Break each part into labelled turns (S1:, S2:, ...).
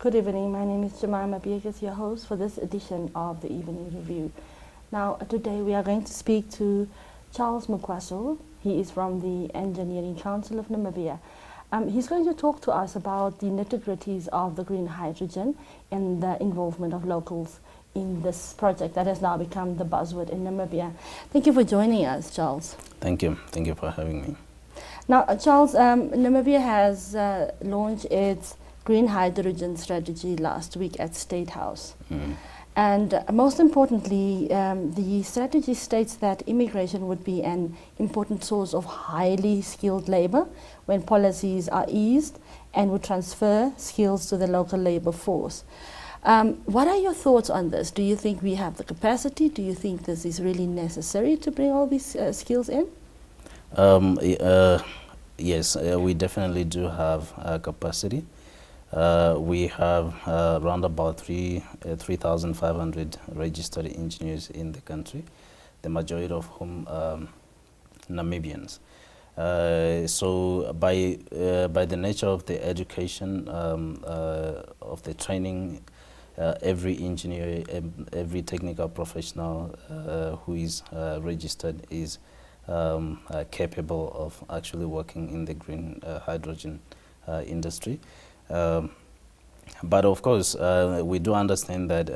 S1: Good evening. My name is Jemima Biegas, your host for this edition of the Evening Review. Now, today we are going to speak to Charles Mukwaso. He is from the Engineering Council of Namibia. He's going to talk to us about the nitty-gritties of the green hydrogen and the involvement of locals in this project that has now become the buzzword in Namibia. Thank you for joining us, Charles.
S2: Thank you. Thank you for having me.
S1: Now, Charles, Namibia has launched its green hydrogen strategy last week at State House. And most importantly, the strategy states that immigration would be an important source of highly skilled labor when policies are eased and would transfer skills to the local labor force. What are your thoughts on this? Do you think we have the capacity? Do you think this is really necessary to bring all these skills in?
S2: Yes, we definitely do have capacity. We have around about 3,500 registered engineers in the country, the majority of whom Namibians. So by the nature of the education, of the training, every engineer, every technical professional who is registered is capable of actually working in the green hydrogen industry. But of course, we do understand that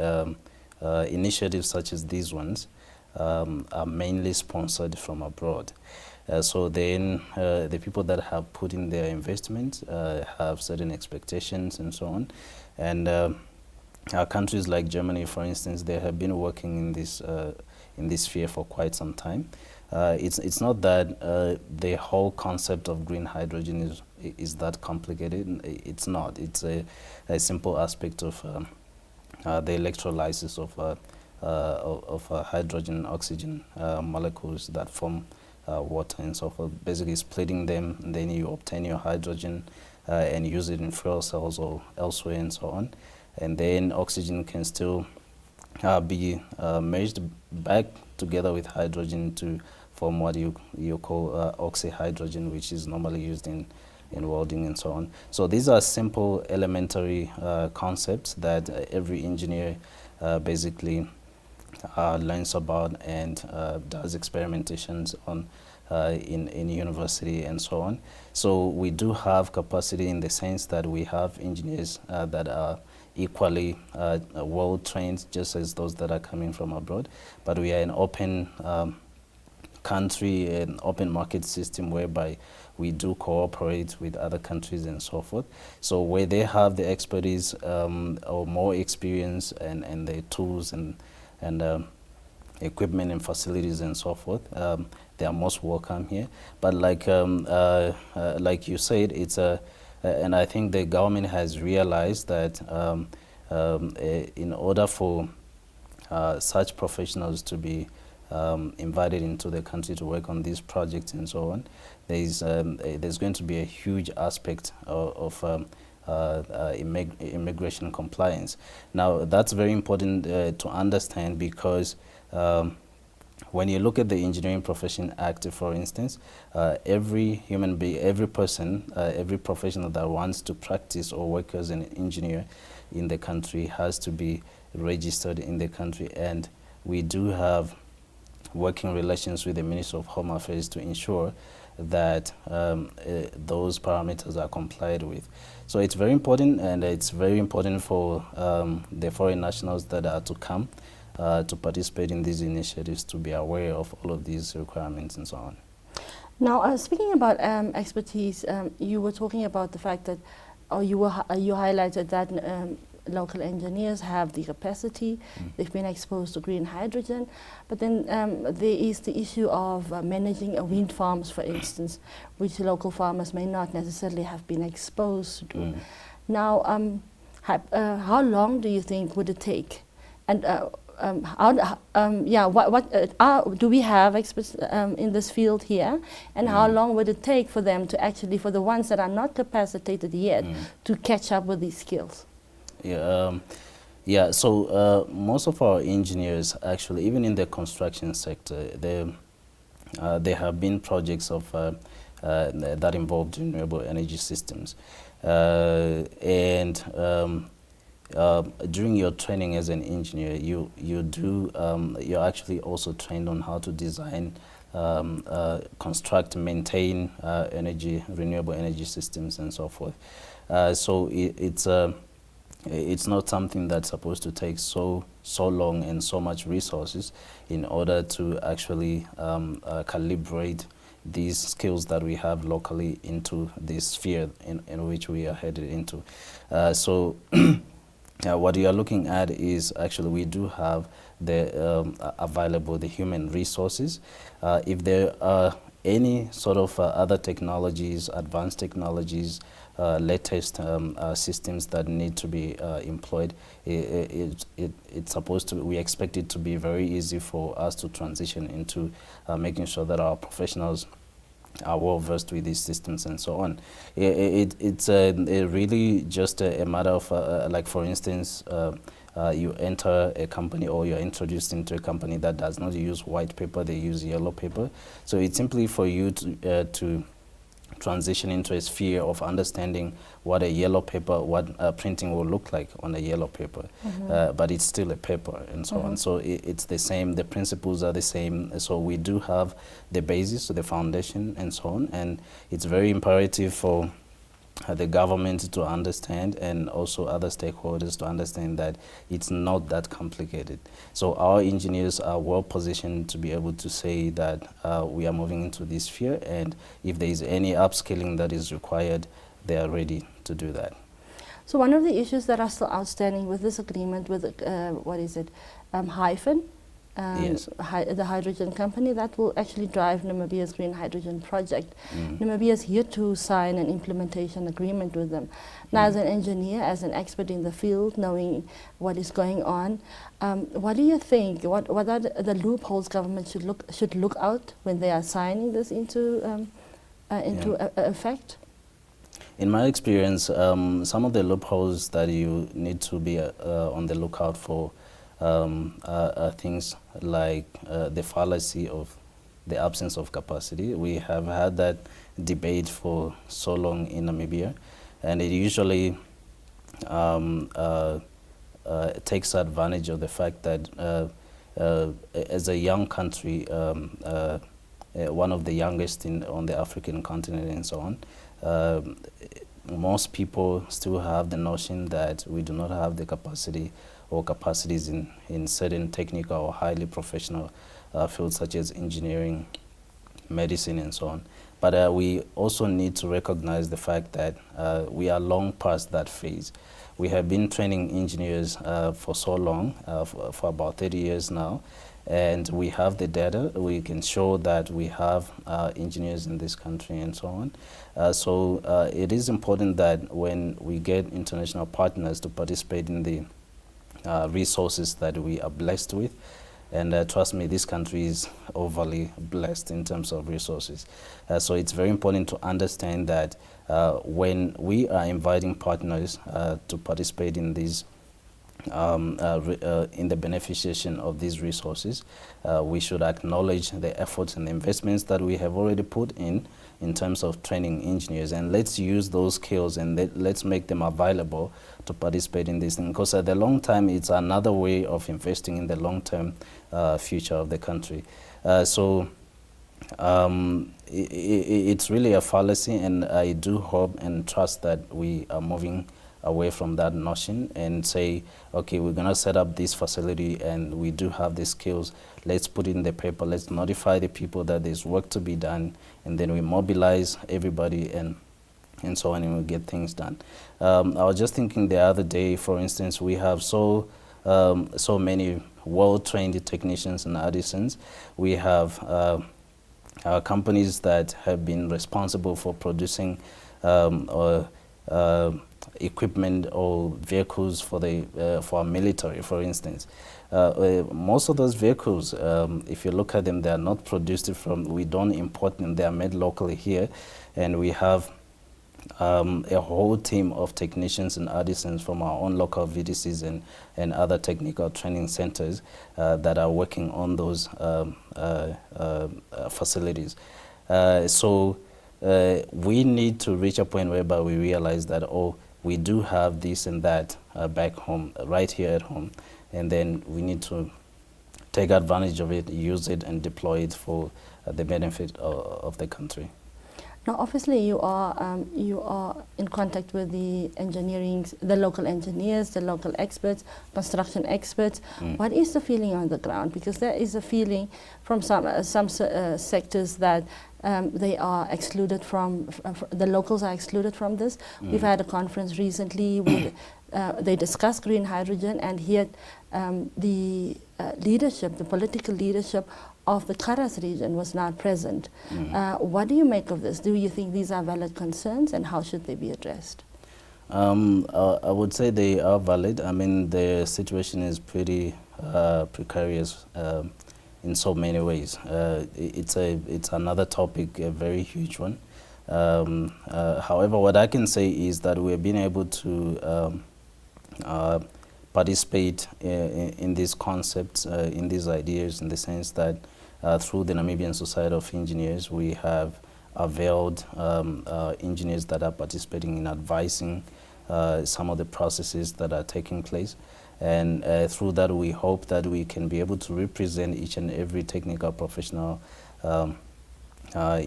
S2: initiatives such as these ones are mainly sponsored from abroad. So then the people that have put in their investments have certain expectations and so on. And countries like Germany, for instance, they have been working in this sphere for quite some time. It's not that the whole concept of green hydrogen is that complicated. It's not. It's a simple aspect of the electrolysis of hydrogen, oxygen molecules that form water and so forth. Basically splitting them, and then you obtain your hydrogen and use it in fuel cells or elsewhere and so on. And then oxygen can still be merged back together with hydrogen to form what you call oxyhydrogen, which is normally used in welding and so on. So these are simple elementary concepts that every engineer basically learns about and does experimentations on in university and so on. So we do have capacity in the sense that we have engineers that are equally well trained, just as those that are coming from abroad. But we are an open country, an open market system whereby we do cooperate with other countries and so forth. So where they have the expertise or more experience and the tools and equipment and facilities and so forth, they are most welcome here. But like you said, it's and I think the government has realized that in order for such professionals to be invited into the country to work on these projects and so on, there's going to be a huge aspect of immigration compliance. Now, that's very important to understand because when you look at the Engineering Profession Act, for instance, every human being, every person, every professional that wants to practice or work as an engineer in the country has to be registered in the country, and we do have working relations with the Ministry of Home Affairs to ensure that those parameters are complied with. So it's very important, and it's very important for the foreign nationals that are to come to participate in these initiatives to be aware of all of these requirements and so on.
S1: Now, speaking about expertise, you were talking about the fact that, or you highlighted that local engineers have the capacity, they've been exposed to green hydrogen, but then there is the issue of managing wind farms, for instance, which local farmers may not necessarily have been exposed to. Now, how long do you think would it take? And do we have experts in this field here? And how long would it take for them to actually, for the ones that are not capacitated yet, to catch up with these skills?
S2: Yeah, so most of our engineers, actually, even in the construction sector, there have been projects of that involved renewable energy systems. during your training as an engineer, you're actually also trained on how to design, construct, maintain renewable energy systems and so forth. So it's not something that's supposed to take so long and so much resources in order to actually calibrate these skills that we have locally into this sphere in which we are headed into. So what you are looking at is actually we do have the human resources. If there are any sort of other technologies, advanced technologies, latest systems that need to be employed, it's supposed to, we expect it to be very easy for us to transition into making sure that our professionals are well versed with these systems and so on. It's really just a matter of, like for instance, you enter a company or you're introduced into a company that does not use white paper, they use yellow paper. So it's simply for you to transition into a sphere of understanding what a yellow paper, what printing will look like on a yellow paper. But it's still a paper and so on. So it's the same, the principles are the same. So we do have the basis, the foundation and so on. And it's very imperative for the government to understand and also other stakeholders to understand that it's not that complicated. So our engineers are well positioned to be able to say that we are moving into this sphere, and if there is any upskilling that is required, they are ready to do that.
S1: So one of the issues that are still outstanding with this agreement with, Hyphen,
S2: Yes.
S1: the hydrogen company that will actually drive Namibia's green hydrogen project. Namibia is here to sign an implementation agreement with them. Now, as an engineer, as an expert in the field, knowing what is going on, what do you think? What are the loopholes government should look out when they are signing this into effect?
S2: In my experience, some of the loopholes that you need to be on the lookout for are things like the fallacy of the absence of capacity. We have had that debate for so long in Namibia, and it usually takes advantage of the fact that as a young country, one of the youngest on the African continent and so on, most people still have the notion that we do not have the capacity or capacities in certain technical or highly professional fields such as engineering, medicine and so on. But we also need to recognize the fact that we are long past that phase. We have been training engineers for so long, for about 30 years now, and we have the data. We can show that we have engineers in this country and so on. So it is important that when we get international partners to participate in the resources that we are blessed with, and trust me, this country is overly blessed in terms of resources. So it's very important to understand that when we are inviting partners to participate in these in the beneficiation of these resources, we should acknowledge the efforts and the investments that we have already put in terms of training engineers, and let's use those skills and let's make them available to participate in this thing, because at the long time it's another way of investing in the long-term future of the country. So it's really a fallacy, and I do hope and trust that we are moving away from that notion and say, okay, we're going to set up this facility and we do have the skills. Let's put it in the paper. Let's notify the people that there's work to be done, and then we mobilize everybody and so on, and we get things done. I was just thinking the other day, for instance, we have so many well-trained technicians and artisans. We have companies that have been responsible for producing equipment or vehicles for our military, for instance. Most of those vehicles, if you look at them, they are not produced we don't import them, they are made locally here, and we have a whole team of technicians and artisans from our own local VDCs and other technical training centers that are working on those facilities. So we need to reach a point whereby we realize that, oh, we do have this and that back home, right here at home, and then we need to take advantage of it, use it, and deploy it for the benefit of the country.
S1: Now, obviously, you are in contact with the local engineers, the local experts, construction experts. What is the feeling on the ground? Because there is a feeling from some sectors that they are excluded from, the locals are excluded from this. We've had a conference recently where they discussed green hydrogen, and yet the leadership, the political leadership of the Karas region was not present. What do you make of this? Do you think these are valid concerns, and how should they be addressed?
S2: I would say they are valid. I mean, the situation is pretty precarious in so many ways. It's another topic, a very huge one. However, what I can say is that we've been able to participate in these concepts, in these ideas, in the sense that through the Namibian Society of Engineers, we have availed engineers that are participating in advising some of the processes that are taking place. And through that, we hope that we can be able to represent each and every technical professional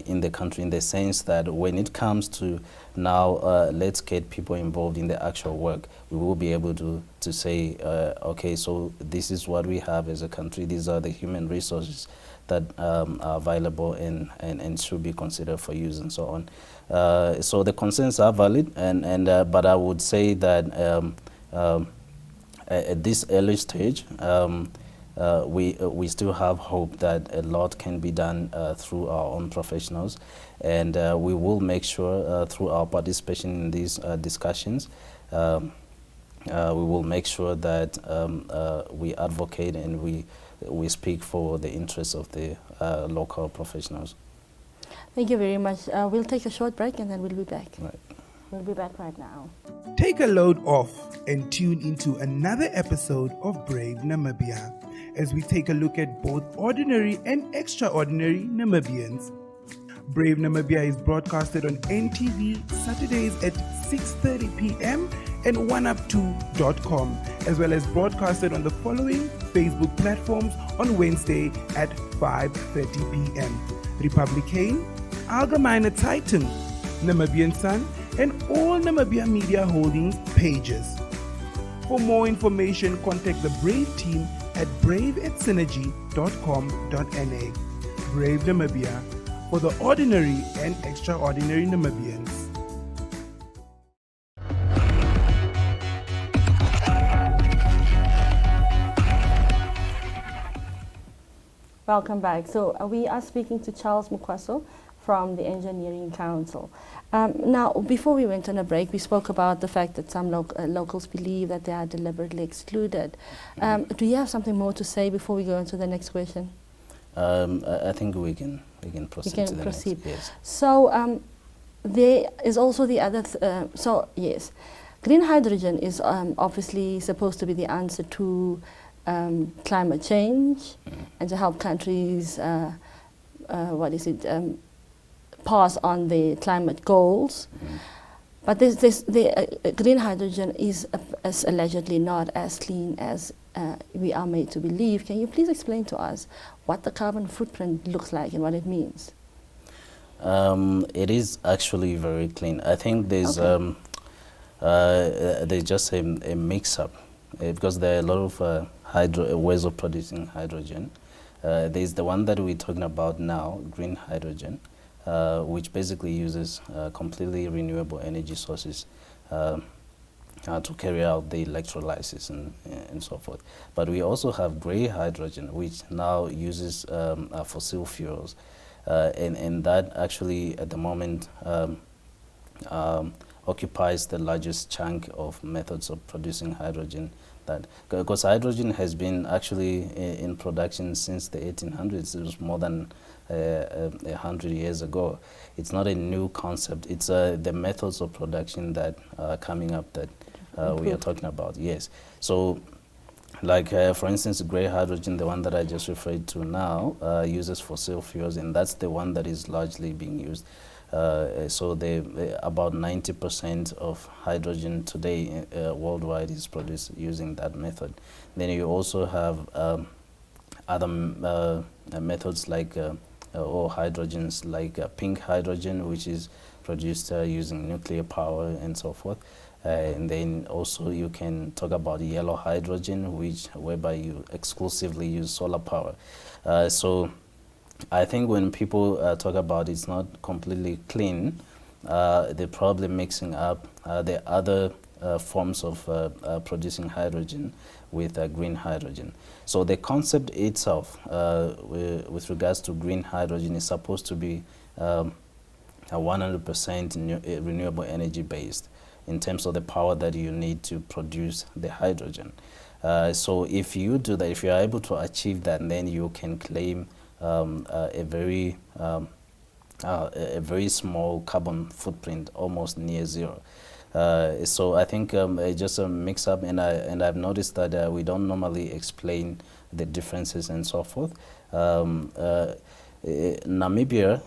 S2: in the country, in the sense that when it comes to now, let's get people involved in the actual work, we will be able to say, okay, so this is what we have as a country, these are the human resources that are available and should be considered for use and so on. So the concerns are valid, but I would say that at this early stage, we still have hope that a lot can be done through our own professionals, and we will make sure through our participation in these discussions, we will make sure that we advocate and we speak for the interests of the local professionals.
S1: Thank you very much. We'll take a short break and then we'll be back.
S2: Right.
S1: We'll be back right now.
S3: Take a load off and tune into another episode of Brave Namibia, as we take a look at both ordinary and extraordinary Namibians. Brave Namibia is broadcasted on NTV Saturdays at 6:30 p.m. and oneup2.com, as well as broadcasted on the following Facebook platforms on Wednesday at 5:30 p.m. Republican, Allgemeine Zeitung, Namibian Sun, and all Namibia Media Holdings pages. For more information, contact the Brave team at brave@synergy.com.na. Brave Namibia, for the ordinary and extraordinary Namibians.
S1: Welcome back. So we are speaking to Charles Mukwaso from the Engineering Council. Now, before we went on a break, we spoke about the fact that some locals believe that they are deliberately excluded. Do you have something more to say before we go into the next question?
S2: I think we can proceed.
S1: We
S2: to
S1: can
S2: the
S1: proceed.
S2: Next, yes.
S1: So there is also the other. So yes, green hydrogen is obviously supposed to be the answer to climate change and to help countries. Pass on the climate goals, but the green hydrogen is allegedly not as clean as we are made to believe. Can you please explain to us what the carbon footprint looks like and what it means?
S2: It is actually very clean. I think there's just a mix-up because there are a lot of ways of producing hydrogen. There's the one that we're talking about now, green hydrogen, which basically uses completely renewable energy sources to carry out the electrolysis and so forth. But we also have gray hydrogen, which now uses fossil fuels, and that actually at the moment occupies the largest chunk of methods of producing hydrogen. Because hydrogen has been actually in production since the 1800s. It was more than 100 years ago. It's not a new concept. It's the methods of production that are coming up that we are talking about. Yes. So, like for instance, gray hydrogen, the one that I just referred to now, uses fossil fuels, and that's the one that is largely being used. So about 90% of hydrogen today worldwide is produced using that method. Then you also have other methods like or hydrogens like pink hydrogen, which is produced using nuclear power and so forth. And then also you can talk about yellow hydrogen, whereby you exclusively use solar power. So I think when people talk about it's not completely clean, they're probably mixing up the other forms of producing hydrogen with green hydrogen. So the concept itself with regards to green hydrogen is supposed to be 100% renewable energy based in terms of the power that you need to produce the hydrogen. So if you do that, if you are able to achieve that, then you can claim a very small carbon footprint, almost near zero. So I think it's just a mix-up, and I've noticed that we don't normally explain the differences and so forth. Namibia,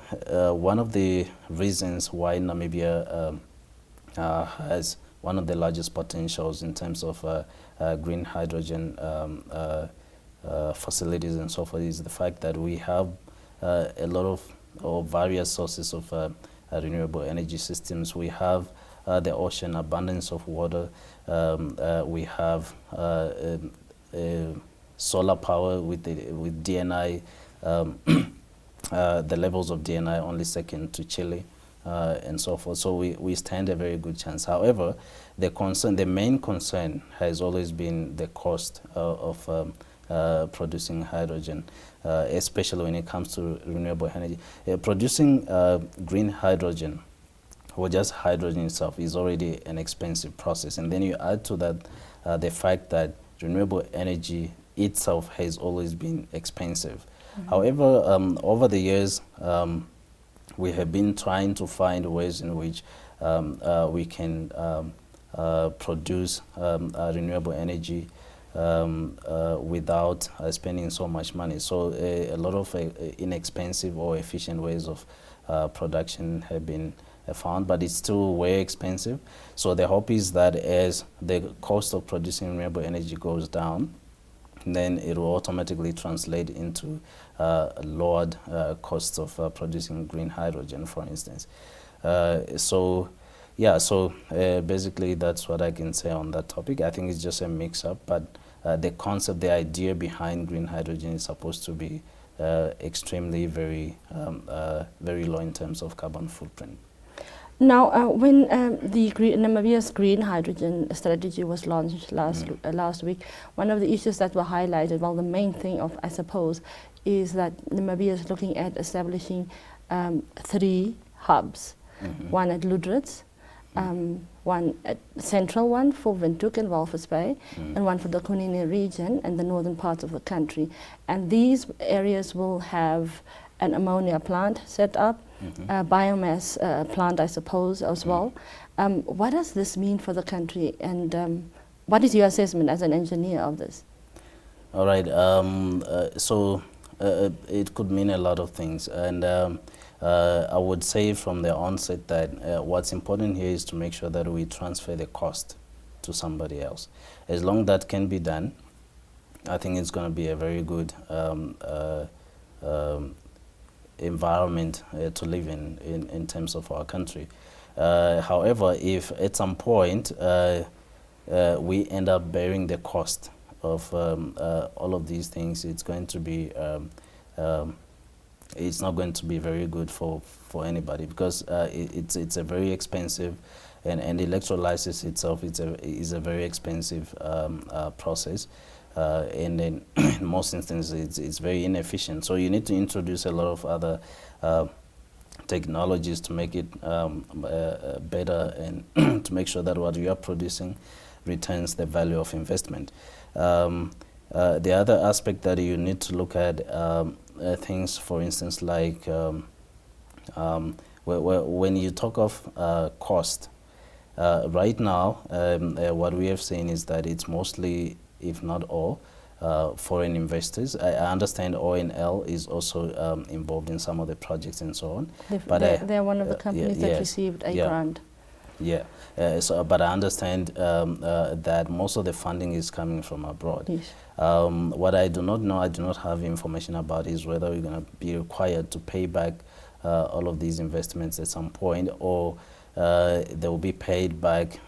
S2: one of the reasons why Namibia has one of the largest potentials in terms of green hydrogen facilities and so forth is the fact that we have a lot of various sources of renewable energy systems. We have the ocean, abundance of water. We have solar power with DNI. The levels of DNI only second to Chile. And so forth. So we stand a very good chance. However, the main concern has always been the cost of producing hydrogen, especially when it comes to renewable energy. Producing green hydrogen, or just hydrogen itself, is already an expensive process. And then you add to that the fact that renewable energy itself has always been expensive. Mm-hmm. However, over the years, we have been trying to find ways in which we can produce renewable energy without spending so much money. So a lot of inexpensive or efficient ways of production have been found, but it's still way expensive. So the hope is that as the cost of producing renewable energy goes down, then it will automatically translate into lowered costs of producing green hydrogen, for instance. So basically that's what I can say on that topic. I think it's just a mix-up, but the concept, the idea behind green hydrogen is supposed to be extremely very low in terms of carbon footprint.
S1: Now, when Namibia's green hydrogen strategy was launched last week, one of the issues that were highlighted, well, the main thing I suppose, is that Namibia is looking at establishing 3 hubs, mm-hmm. one at Lüderitz, one at central one for Windhoek and Walvis Bay, and one for the Kunene region and the northern parts of the country. And these areas will have an ammonia plant set up, mm-hmm. a biomass plant, I suppose, as well. What does this mean for the country, and what is your assessment as an engineer of this?
S2: All right, so it could mean a lot of things, and I would say from the onset that what's important here is to make sure that we transfer the cost to somebody else. As long as that can be done, I think it's going to be a very good environment to live in terms of our country. However, if at some point we end up bearing the cost of all of these things, it's going to be it's not going to be very good for anybody, because it's a very expensive, and electrolysis itself is a very expensive process. And then in most instances it's very inefficient. So you need to introduce a lot of other technologies to make it better, and to make sure that what you are producing returns the value of investment. The other aspect that you need to look at things, for instance, like when you talk of cost, right now what we have seen is that it's mostly, if not all, foreign investors. I understand ONL is also involved in some of the projects and so on.
S1: They're one of the companies that received a grant.
S2: Yeah, but I understand that most of the funding is coming from abroad.
S1: Yes.
S2: What I do not know, I do not have information about, is whether we're going to be required to pay back all of these investments at some point, or they will be paid back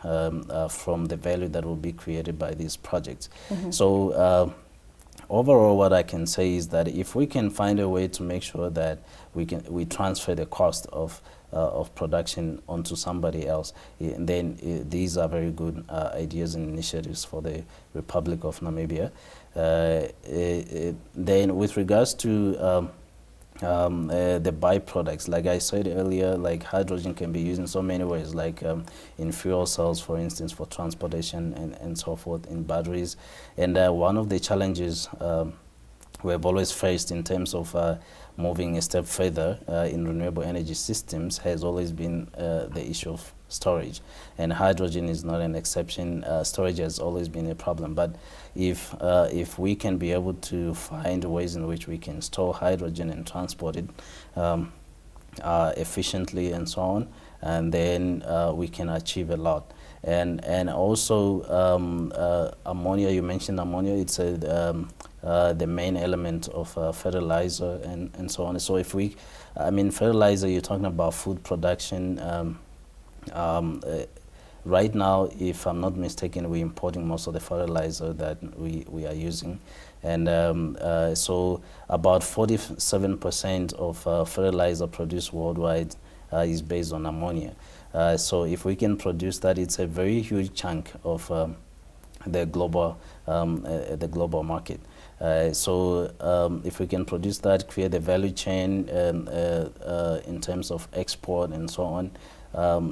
S2: from the value that will be created by these projects. So overall, what I can say is that if we can find a way to make sure that we transfer the cost of production onto somebody else, then these are very good ideas and initiatives for the Republic of Namibia. Then with regards to the byproducts, like I said earlier, like hydrogen can be used in so many ways, like in fuel cells, for instance, for transportation and so forth, in batteries. And one of the challenges we have always faced in terms of moving a step further in renewable energy systems has always been the issue of storage. And hydrogen is not an exception. Storage has always been a problem. But if we can be able to find ways in which we can store hydrogen and transport it efficiently and so on, and then we can achieve a lot. And also ammonia, you mentioned ammonia, it's the main element of fertilizer and so on. So if we, I mean, fertilizer, you're talking about food production. Right now, if I'm not mistaken, we're importing most of the fertilizer that we are using. And so about 47% of fertilizer produced worldwide is based on ammonia. So if we can produce that, it's a very huge chunk of the global market. So if we can produce that, create a value chain in terms of export and so on,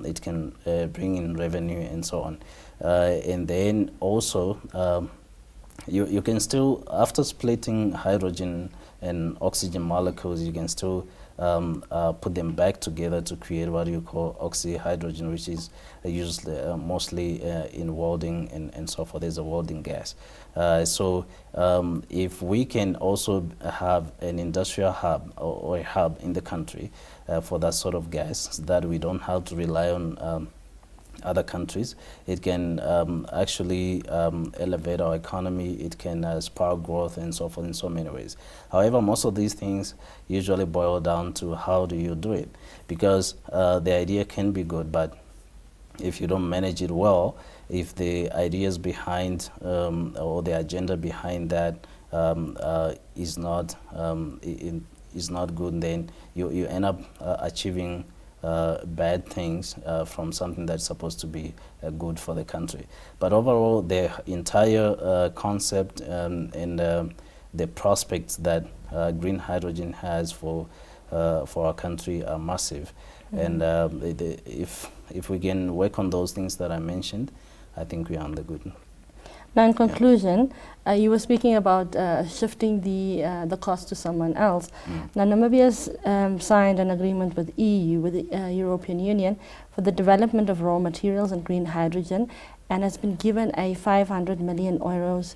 S2: it can bring in revenue and so on. And then also, you can still, after splitting hydrogen and oxygen molecules, you can still put them back together to create what you call oxyhydrogen, which is used mostly in welding and so forth. There's a welding gas. So if we can also have an industrial hub or a hub in the country for that sort of gas, so that we don't have to rely on other countries, it can actually elevate our economy, it can spark growth and so forth in so many ways. However, most of these things usually boil down to how do you do it, because the idea can be good, but if you don't manage it well, if the ideas behind or the agenda behind that is not good, then you end up achieving bad things from something that's supposed to be good for the country. But overall, the entire concept and the prospects that green hydrogen has for our country are massive. And if we can work on those things that I mentioned, I think we are on the good.
S1: Now, in conclusion, you were speaking about shifting the cost to someone else. Now, Namibia has signed an agreement with EU, with the European Union, for the development of raw materials and green hydrogen, and has been given a 500 million euros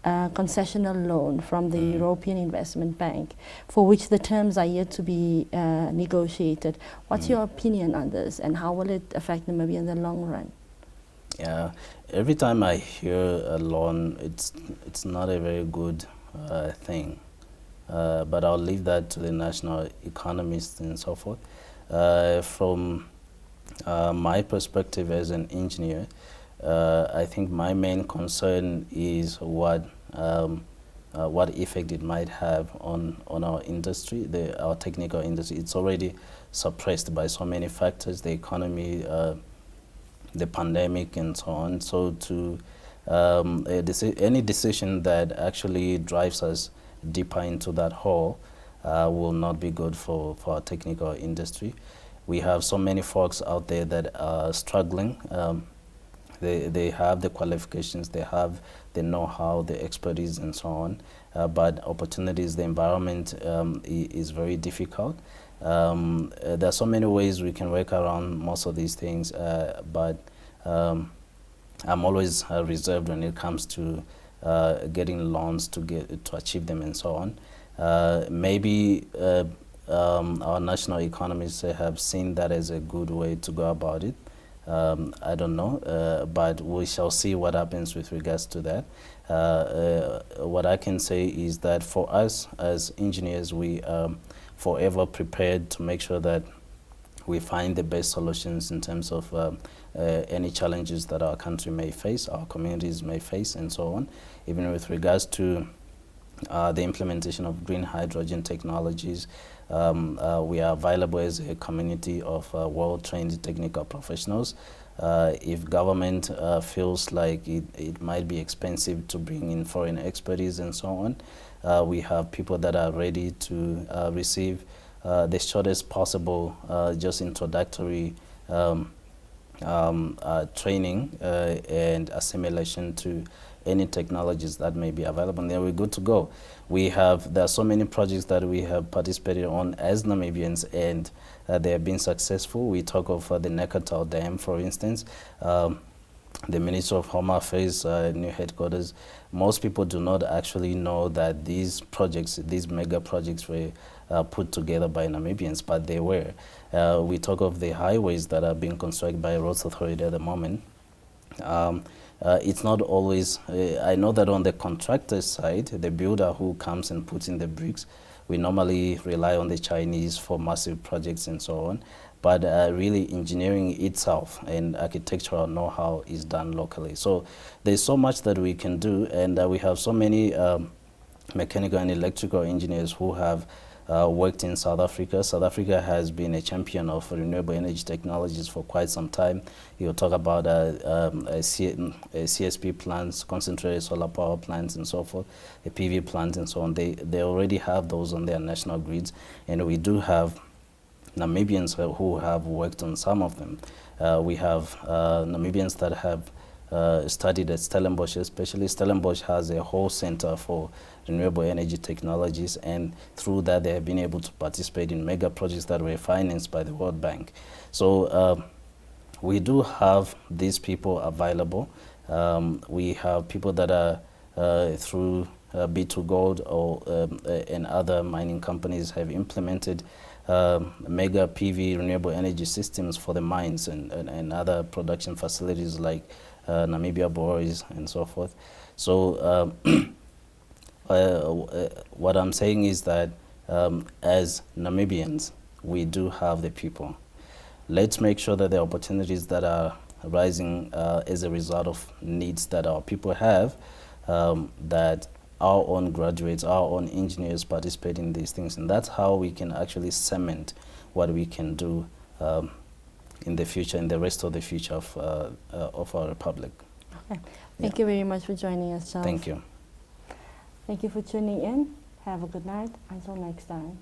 S1: concessional loan from the European Investment Bank, for which the terms are yet to be negotiated. What's your opinion on this, and how will it affect Namibia in the long run?
S2: Yeah, every time I hear a loan, it's not a very good thing. But I'll leave that to the national economists and so forth. From my perspective as an engineer, I think my main concern is what effect it might have on our industry, our technical industry. It's already suppressed by so many factors, the economy, the pandemic and so on. So to any decision that actually drives us deeper into that hole will not be good for our technical industry. We have so many folks out there that are struggling. They have the qualifications, they have the know-how, the expertise and so on, but opportunities, the environment is very difficult. There are so many ways we can work around most of these things, but I'm always reserved when it comes to getting loans to achieve them and so on. Maybe our national economists have seen that as a good way to go about it. I don't know, but we shall see what happens with regards to that. What I can say is that for us as engineers, we are forever prepared to make sure that we find the best solutions in terms of any challenges that our country may face, our communities may face, and so on. Even with regards to the implementation of green hydrogen technologies, we are available as a community of well-trained technical professionals. If government feels like it might be expensive to bring in foreign expertise and so on, we have people that are ready to receive the shortest possible just introductory training and assimilation to any technologies that may be available, and then we're good to go. There are so many projects that we have participated on as Namibians, and they have been successful. We talk of the Neckartal Dam, for instance. The Ministry of Home Affairs new headquarters. Most people do not actually know that these projects, these mega projects, were put together by Namibians, but they were. We talk of the highways that are being constructed by Roads Authority at the moment. It's not always, I know that on the contractor side, the builder who comes and puts in the bricks, we normally rely on the Chinese for massive projects and so on. But really engineering itself and architectural know-how is done locally. So there's so much that we can do, and we have so many mechanical and electrical engineers who have worked in South Africa. South Africa has been a champion of renewable energy technologies for quite some time. You'll talk about CSP plants, concentrated solar power plants and so forth, a PV plant and so on. They already have those on their national grids, and we do have Namibians who have worked on some of them. We have Namibians that have studied at Stellenbosch, especially. Stellenbosch has a whole center for renewable energy technologies, and through that they have been able to participate in mega projects that were financed by the World Bank. So we do have these people available. We have people that are through B2 Gold or and other mining companies have implemented mega PV renewable energy systems for the mines and other production facilities like Namibia Boys and so forth. So what I'm saying is that as Namibians, we do have the people. Let's make sure that the opportunities that are arising as a result of needs that our people have, that our own graduates, our own engineers participate in these things, and that's how we can actually cement what we can do in the future, in the rest of the future of our republic.
S1: Okay. Thank you very much for joining us, Charles.
S2: Thank you.
S1: Thank you for tuning in. Have a good night. Until next time.